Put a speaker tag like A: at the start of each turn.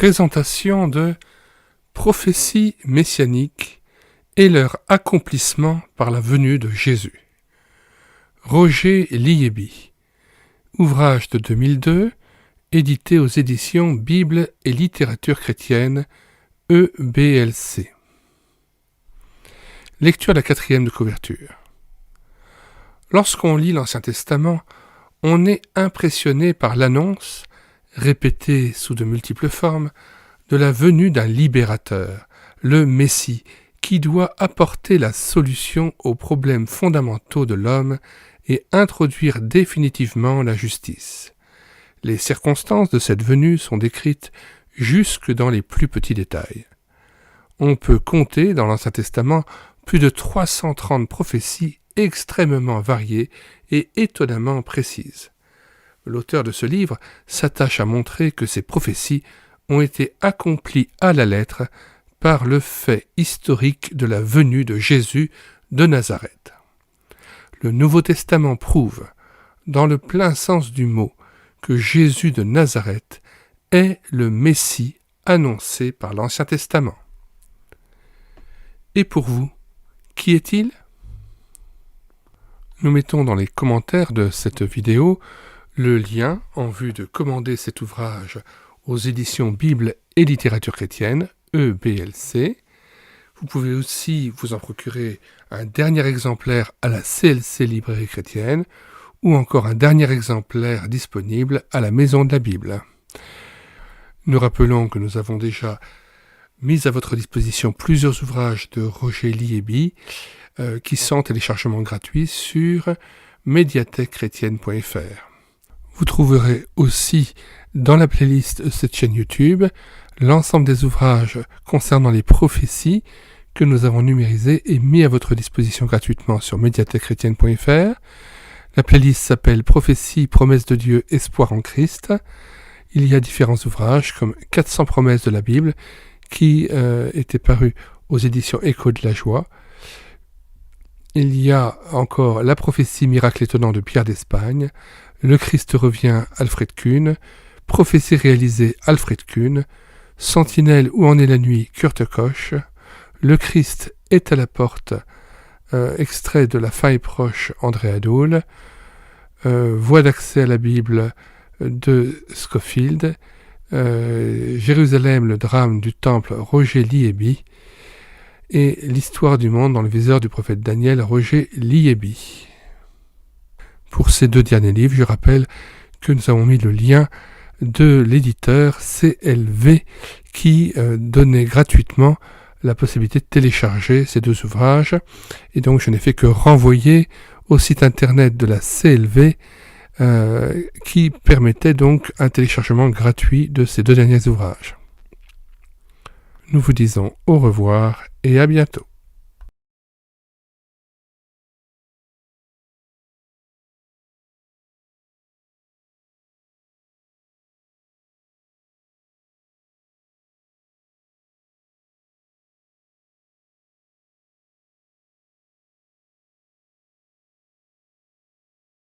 A: Présentation de prophéties messianiques et leur accomplissement par la venue de Jésus. Roger Liéby. Ouvrage de 2002, édité aux éditions Bible et littérature chrétienne, EBLC. Lecture de la 4e de couverture. Lorsqu'on lit l'Ancien Testament, on est impressionné par l'annonce, répétée sous de multiples formes, de la venue d'un libérateur, le Messie, qui doit apporter la solution aux problèmes fondamentaux de l'homme et introduire définitivement la justice. Les circonstances de cette venue sont décrites jusque dans les plus petits détails. On peut compter dans l'Ancien Testament plus de 330 prophéties extrêmement variées et étonnamment précises. L'auteur de ce livre s'attache à montrer que ces prophéties ont été accomplies à la lettre par le fait historique de la venue de Jésus de Nazareth. Le Nouveau Testament prouve, dans le plein sens du mot, que Jésus de Nazareth est le Messie annoncé par l'Ancien Testament. Et pour vous, qui est-il ? Nous mettons dans les commentaires de cette vidéo le lien en vue de commander cet ouvrage aux éditions Bible et littérature chrétienne, EBLC. Vous pouvez aussi vous en procurer un dernier exemplaire à la CLC Librairie chrétienne ou encore un dernier exemplaire disponible à la Maison de la Bible. Nous rappelons que nous avons déjà mis à votre disposition plusieurs ouvrages de Roger Liéby qui sont en téléchargement gratuit sur médiathèquechrétienne.fr. Vous trouverez aussi dans la playlist de cette chaîne YouTube l'ensemble des ouvrages concernant les prophéties que nous avons numérisés et mis à votre disposition gratuitement sur médiathèquechrétienne.fr. La playlist s'appelle Prophéties, promesses de Dieu, espoir en Christ. Il y a différents ouvrages comme 400 promesses de la Bible qui étaient parus aux éditions Écho de la Joie. Il y a encore La prophétie miracle étonnant de Pierre d'Espagne, Le Christ revient, Alfred Kuhn, Prophétie réalisée, Alfred Kuhn, Sentinelle, où en est la nuit, Kurt Koch, Le Christ est à la porte, extrait de La fin est proche, André Adoul, Voie d'accès à la Bible de Scofield, Jérusalem, le drame du temple, Roger Liéby, et L'histoire du monde dans le viseur du prophète Daniel, Roger Liéby. Pour ces deux derniers livres, je rappelle que nous avons mis le lien de l'éditeur CLV qui donnait gratuitement la possibilité de télécharger ces deux ouvrages. Et donc je n'ai fait que renvoyer au site internet de la CLV qui permettait donc un téléchargement gratuit de ces deux derniers ouvrages. Nous vous disons au revoir et à bientôt.